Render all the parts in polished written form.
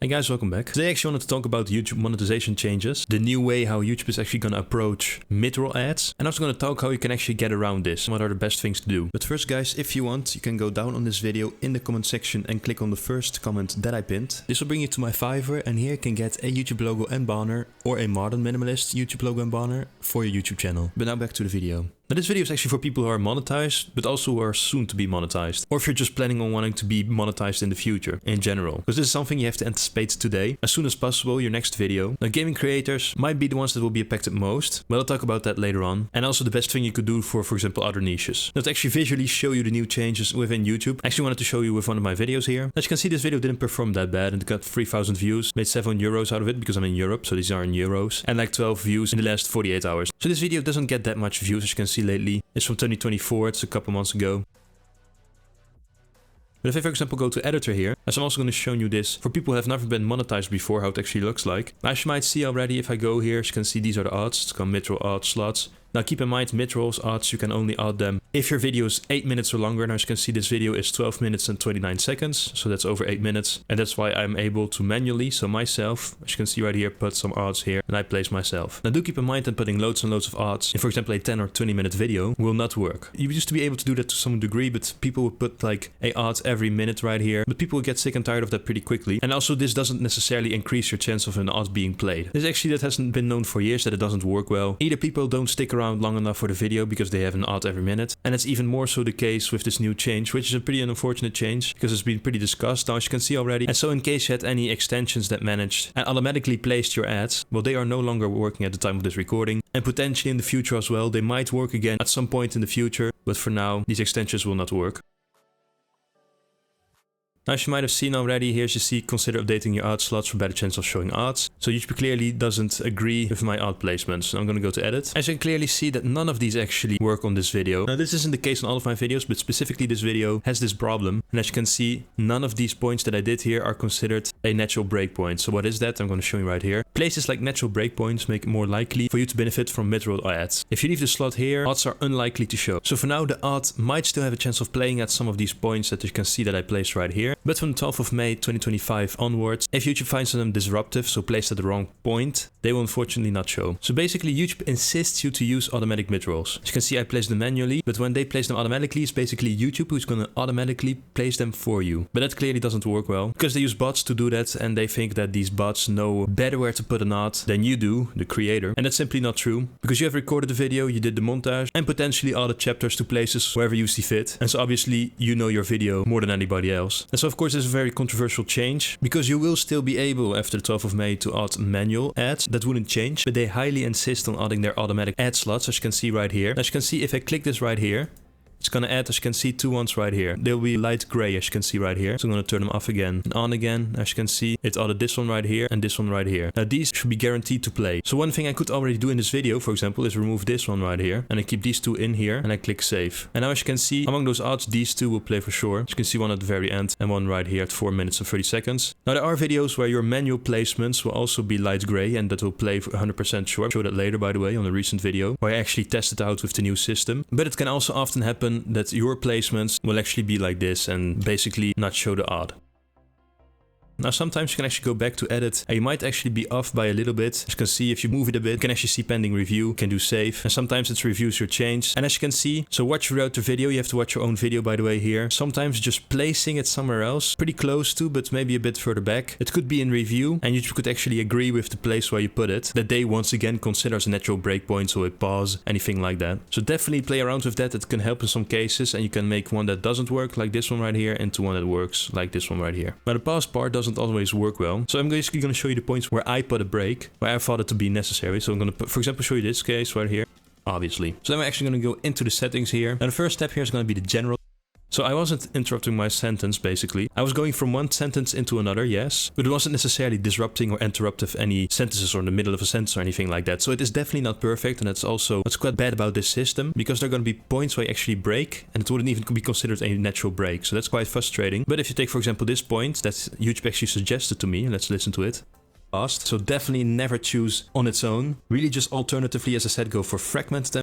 Hey guys, welcome back. Today I actually wanted to talk about YouTube monetization changes, the new way how YouTube is actually going to approach mid-roll ads, and I'm also going to talk how you can actually get around this, what are the best things to do. But first guys, if you want, you can go down on this video in the comment section and click on the first comment that I pinned. This will bring you to my Fiverr, and here you can get a YouTube logo and banner, or a modern minimalist YouTube logo and banner for your YouTube channel. But now back to the video. Now this video is actually for people who are monetized, but also who are soon to be monetized. Or if you're just planning on wanting to be monetized in the future, in general. Because this is something you have to anticipate today, as soon as possible, your next video. Now gaming creators might be the ones that will be affected most, but I'll talk about that later on. And also the best thing you could do for example, other niches. Now to actually visually show you the new changes within YouTube, I actually wanted to show you with one of my videos here. As you can see, this video didn't perform that bad, and it got 3,000 views, made €7 out of it because I'm in Europe, so these are in euros, and like 12 views in the last 48 hours. So this video doesn't get that much views, as you can see lately. It's from 2024, it's a couple months ago. But if I, for example, go to editor here, as I'm also going to show you this for people who have never been monetized before, how it actually looks like. As you might see already, if I go here, as you can see, these are the odds. It's called mid-roll odds slots. Now keep in mind, mid-rolls odds, you can only add them if your video is 8 minutes or longer. Now as you can see, this video is 12 minutes and 29 seconds, so that's over 8 minutes. And that's why I'm able to manually, so myself, as you can see right here, put some odds here, and I place myself. Now do keep in mind that putting loads and loads of odds in, for example, a 10 or 20 minute video will not work. You used to be able to do that to some degree, but people would put like a odds every minute right here. But people will get sick and tired of that pretty quickly. And also this doesn't necessarily increase your chance of an odd being played. This actually, that hasn't been known for years, that it doesn't work well. Either people don't stick around long enough for the video because they have an ad every minute, and it's even more so the case with this new change, which is a pretty unfortunate change because it's been pretty discussed now, as you can see already. And so in case you had any extensions that managed and automatically placed your ads, well, they are no longer working at the time of this recording, and potentially in the future as well. They might work again at some point in the future, but for now these extensions will not work. Now, as you might have seen already, here you see, consider updating your ad slots for better chance of showing ads. So YouTube clearly doesn't agree with my ad placements. So I'm going to go to edit. As you can clearly see that none of these actually work on this video. Now this isn't the case on all of my videos, but specifically this video has this problem. And as you can see, none of these points that I did here are considered a natural breakpoint. So what is that? I'm going to show you right here. Places like natural breakpoints make it more likely for you to benefit from mid-roll ads. If you leave the slot here, ads are unlikely to show. So for now, the ad might still have a chance of playing at some of these points that you can see that I placed right here. But from the 12th of May 2025 onwards, if YouTube finds them disruptive, so placed at the wrong point, they will unfortunately not show. So basically YouTube insists you to use automatic mid-rolls. As you can see, I place them manually, but when they place them automatically, it's basically YouTube who's going to automatically place them for you. But that clearly doesn't work well because they use bots to do that, and they think that these bots know better where to put an ad than you do, the creator. And that's simply not true, because you have recorded the video, you did the montage, and potentially added chapters to places wherever you see fit. And so obviously you know your video more than anybody else. And so of course this is a very controversial change, because you will still be able after the 12th of May to add manual ads. That wouldn't change, but they highly insist on adding their automatic ad slots, as you can see right here. As you can see, if I click this right here, it's going to add, as you can see, 2 ones right here. They'll be light gray, as you can see right here. So I'm going to turn them off again and on again. As you can see, it added this one right here and this one right here. Now these should be guaranteed to play. So one thing I could already do in this video, for example, is remove this one right here. And I keep these 2 in here and I click save. And now as you can see, among those ads, these 2 will play for sure. As you can see, one at the very end and one right here at 4 minutes and 30 seconds. Now there are videos where your manual placements will also be light gray, and that will play for 100% sure. I'll show that later, by the way, on a recent video where I actually tested out with the new system. But it can also often happen that your placements will actually be like this and basically not show the ad. Now sometimes you can actually go back to edit, and you might actually be off by a little bit. As you can see, if you move it a bit, you can actually see pending review, you can do save, and sometimes it reviews your change. And as you can see, so watch throughout the video, you have to watch your own video, by the way, here. Sometimes just placing it somewhere else, pretty close to, but maybe a bit further back. It could be in review, and you could actually agree with the place where you put it, that they once again consider as a natural breakpoint, or a pause, anything like that. So definitely play around with that. It can help in some cases, and you can make one that doesn't work, like this one right here, into one that works, like this one right here. But the pause part doesn't always work well. So I'm basically going to show you the points where I put a break, where I thought it to be necessary. So I'm going to, for example, show you this case right here, obviously. So then we're actually going to go into the settings here. Now the first step here is going to be the general. So I wasn't interrupting my sentence, basically. I was going from one sentence into another, yes, but it wasn't necessarily disrupting or interruptive any sentences or in the middle of a sentence or anything like that. So it is definitely not perfect, and that's also what's quite bad about this system, because there are going to be points where you actually break, and it wouldn't even be considered a natural break. So that's quite frustrating. But if you take, for example, this point that YouTube actually suggested to me, let's listen to it. So definitely never choose on its own. Really just alternatively, as I said, go for fragment them.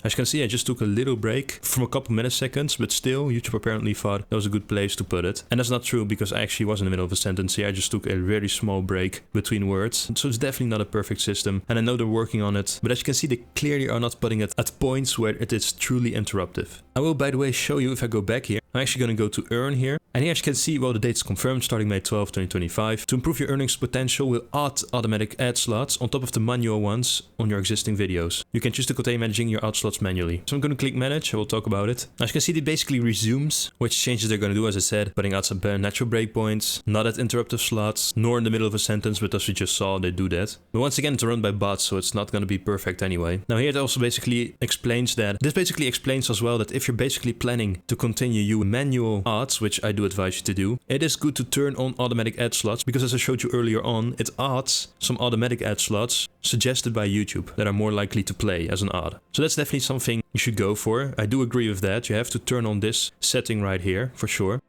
As you can see, I just took a little break from a couple milliseconds, but still YouTube apparently thought that was a good place to put it. And that's not true because I actually was in the middle of a sentence here. I just took a very small break between words. So it's definitely not a perfect system. And I know they're working on it, but as you can see, they clearly are not putting it at points where it is truly interruptive. I will, by the way, show you if I go back here. I'm actually going to go to earn here. And here as you can see, well, the date's confirmed starting May 12, 2025. To improve your earnings potential, we'll add automatic ad slots on top of the manual ones on your existing videos. You can choose to continue managing your ad slots manually. So I'm going to click manage. I will talk about it. As you can see, it basically resumes which changes they're going to do, as I said, putting out some natural breakpoints, not at interruptive slots, nor in the middle of a sentence, but as we just saw, they do that. But once again, it's run by bots, so it's not going to be perfect anyway. Now here it also basically explains that, this basically explains as well that if you're basically planning to continue your manual ads, which I do advise you to do, it is good to turn on automatic ad slots because as I showed you earlier on, it adds some automatic ad slots suggested by YouTube that are more likely to play as an ad. So that's definitely something you should go for. I do agree with that. You have to turn on this setting right here for sure.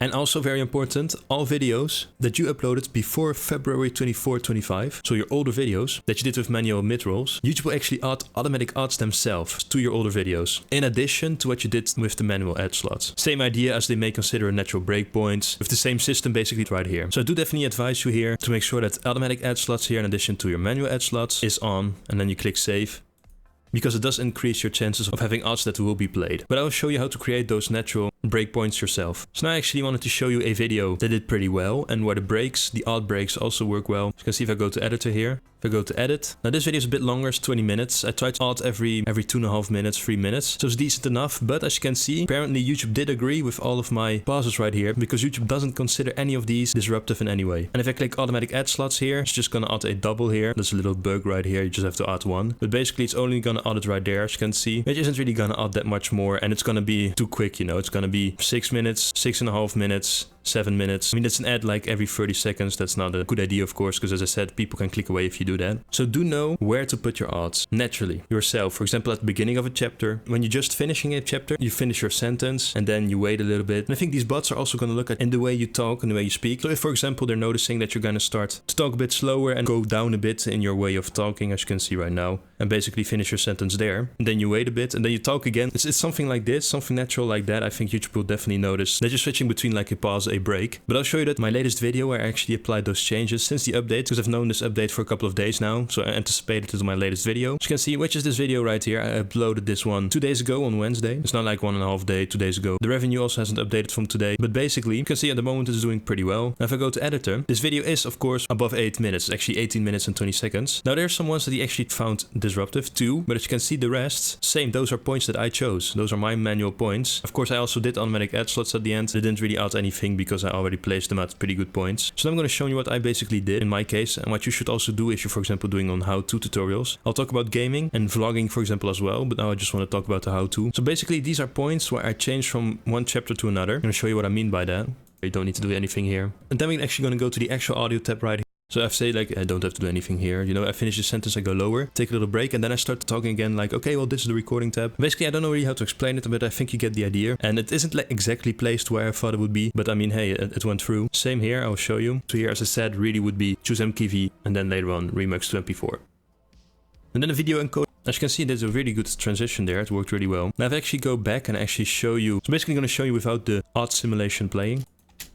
And also very important, all videos that you uploaded before February 24, 25, so your older videos that you did with manual mid-rolls, YouTube will actually add automatic ads themselves to your older videos, in addition to what you did with the manual ad slots. Same idea as they may consider natural breakpoints, with the same system basically right here. So I do definitely advise you here to make sure that automatic ad slots here in addition to your manual ad slots is on, and then you click save, because it does increase your chances of having ads that will be played. But I will show you how to create those natural breakpoints yourself. So now I actually wanted to show you a video that did pretty well and where the breaks, the ad breaks also work well. As you can see if I go to editor here, if I go to edit. Now this video is a bit longer, it's 20 minutes. I tried to add every 2.5 minutes, 3 minutes. So it's decent enough, but as you can see, apparently YouTube did agree with all of my pauses right here because YouTube doesn't consider any of these disruptive in any way. And if I click automatic ad slots here, it's just gonna add a double here. There's a little bug right here, you just have to add one. But basically it's only gonna add it right there, as you can see. It isn't really gonna add that much more and it's gonna be too quick, you know. It's gonna be 6 minutes, 6.5 minutes, 7 minutes. I mean, that's an ad like every 30 seconds. That's not a good idea, of course, because as I said, people can click away if you do that. So do know where to put your ads naturally yourself. For example, at the beginning of a chapter, when you're just finishing a chapter, you finish your sentence and then you wait a little bit. And I think these bots are also going to look at in the way you talk and the way you speak. So if, for example, they're noticing that you're going to start to talk a bit slower and go down a bit in your way of talking, as you can see right now, and basically finish your sentence there. And then you wait a bit and then you talk again. It's something like this, something natural like that. I think YouTube will definitely notice that you're switching between like a pause, a break. But I'll show you that my latest video where I actually applied those changes since the update, because I've known this update for a couple of days now, so I anticipated it in my latest video. As you can see, which is this video right here. I uploaded this one 2 days ago on Wednesday. It's not like 1.5 day, 2 days ago. The revenue also hasn't updated from today, but basically you can see at the moment it's doing pretty well. Now if I go to editor, this video is of course above 8 minutes. It's actually 18 minutes and 20 seconds. Now there's some ones that he actually found disruptive too, but as you can see the rest, same, those are points that I chose. Those are my manual points. Of course I also did automatic ad slots at the end. They didn't really add anything because I already placed them at pretty good points. So I'm going to show you what I basically did in my case and what you should also do if you're, for example, doing on how-to tutorials. I'll talk about gaming and vlogging, for example, as well, but now I just want to talk about the how-to. So basically these are points where I change from one chapter to another. I'm going to show you what I mean by that. You don't need to do anything here. And then we're actually going to go to the actual audio tab right here. So I've said like, I don't have to do anything here. You know, I finish the sentence, I go lower, take a little break, and then I start talking again like, okay, well, this is the recording tab. Basically, I don't know really how to explain it, but I think you get the idea. And it isn't like exactly placed where I thought it would be, but I mean, hey, it went through. Same here, I'll show you. So here, as I said, really would be choose MKV, and then later on, Remix to MP4. And then the video encode. As you can see, there's a really good transition there. It worked really well. Now if I actually go back and actually show you, so basically I'm going to show you without the ad simulation playing.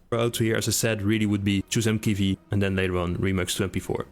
Out to here, as I said, really would be choose MKV and then later on Remix to MP4.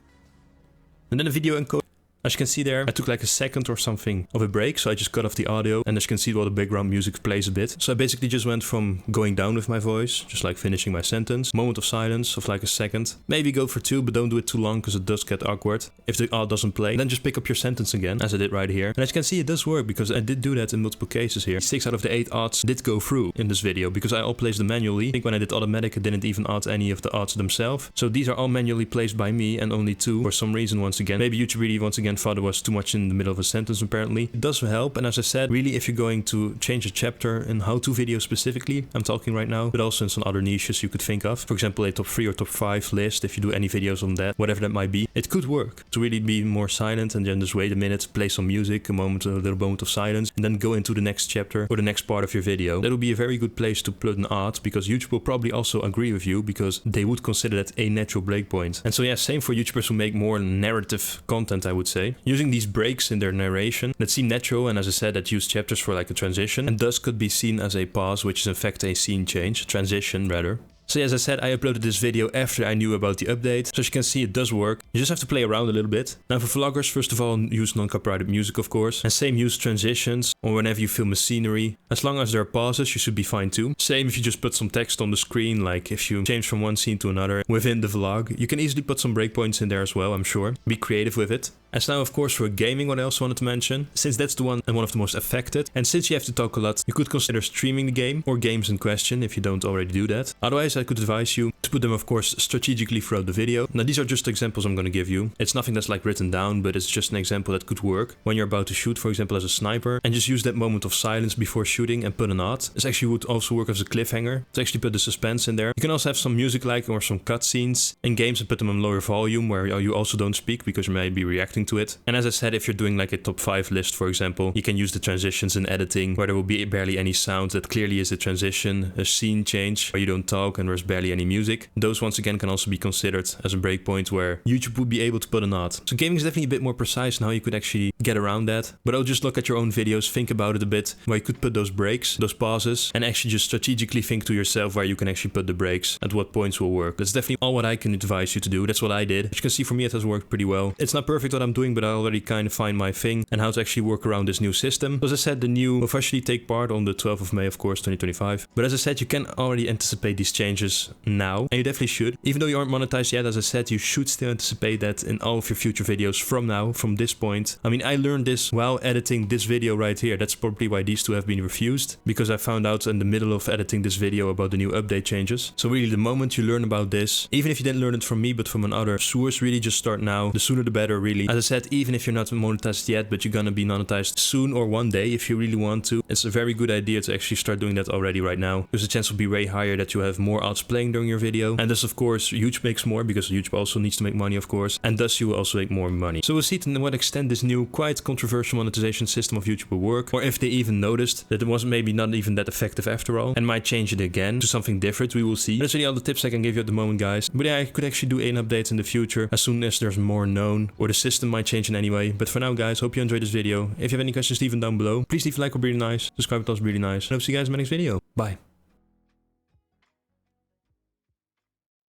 And then the video encode. As you can see there, I took like a second or something of a break, so I just cut off the audio, and as you can see, all the background music plays a bit. So I basically just went from going down with my voice, just like finishing my sentence, moment of silence of like a second, maybe go for 2, but don't do it too long because it does get awkward if the ad doesn't play. Then just pick up your sentence again, as I did right here. And as you can see, it does work because I did do that in multiple cases here. 6 out of the 8 ads did go through in this video because I all placed them manually. I think when I did automatic, it didn't even add any of the ads themselves. So these are all manually placed by me and only 2 for some reason once again. Maybe YouTube really once again thought it was too much in the middle of a sentence apparently. It does help, and as I said, really if you're going to change a chapter in how-to video specifically, I'm talking right now, but also in some other niches you could think of. For example, a top 3 or top 5 list, if you do any videos on that, whatever that might be, it could work to really be more silent and then just wait a minute, play some music, a little moment of silence, and then go into the next chapter or the next part of your video. That would be a very good place to put an ad because YouTube will probably also agree with you because they would consider that a natural breakpoint. And so yeah, same for YouTubers who make more narrative content, I would say. say, using these breaks in their narration that seem natural and, as I said, that use chapters for like a transition and thus could be seen as a pause, which is in fact a scene change, transition rather. So as I said, I uploaded this video after I knew about the update, so as you can see it does work. You just have to play around a little bit. Now for vloggers, first of all, use non-copyrighted music of course, and same use transitions, or whenever you film a scenery. As long as there are pauses, you should be fine too. Same if you just put some text on the screen, like if you change from one scene to another within the vlog. You can easily put some breakpoints in there as well, I'm sure. Be creative with it. As now of course for gaming, what I also wanted to mention, since that's the one and one of the most affected, and since you have to talk a lot, you could consider streaming the game or games in question if you don't already do that. Otherwise I could advise you to put them of course strategically throughout the video. Now these are just examples I'm going to give you. It's nothing that's like written down, but it's just an example that could work when you're about to shoot, for example as a sniper, and just use that moment of silence before shooting and put an ad. This actually would also work as a cliffhanger to actually put the suspense in there. You can also have some music like or some cutscenes in games and put them on lower volume where you also don't speak because you may be reacting to it. And as I said, if you're doing like a top 5 list, for example, you can use the transitions in editing where there will be barely any sound that clearly is a transition, a scene change where you don't talk and there's barely any music. Those once again can also be considered as a breakpoint where YouTube would be able to put an ad. So gaming is definitely a bit more precise in how you could actually get around that. But I'll just look at your own videos, think about it a bit, where you could put those breaks, those pauses, and actually just strategically think to yourself where you can actually put the breaks, at what points will work. That's definitely all what I can advise you to do. That's what I did. As you can see, for me it has worked pretty well. It's not perfect what I'm doing, but I already kind of find my thing and how to actually work around this new system. So as I said, the new will officially take part on the 12th of May, of course, 2025. But as I said, you can already anticipate these changes now, and you definitely should. Even though you aren't monetized yet, as I said, you should still anticipate that in all of your future videos from now, from this point. I mean, I learned this while editing this video right here. That's probably why these two have been refused, because I found out in the middle of editing this video about the new update changes. So really, the moment you learn about this, even if you didn't learn it from me, but from another source, really just start now. The sooner the better, really. As I said, even if you're not monetized yet, but you're gonna be monetized soon or one day if you really want to, it's a very good idea to actually start doing that already right now, because the chance will be way higher that you have more ads playing during your video, and thus of course YouTube makes more because YouTube also needs to make money of course, and thus you will also make more money. So we'll see to what extent this new quite controversial monetization system of YouTube will work, or if they even noticed that it was maybe not even that effective after all and might change it again to something different. We will see. That's really all the tips I can give you at the moment, guys. But yeah, I could actually do an update in the future as soon as there's more known, or the system might change in any way. But for now, guys, hope you enjoyed this video. If you have any questions, leave them down below. Please leave a like, would be really nice. Subscribe, would also be really nice. And I'll see you guys in my next video. Bye.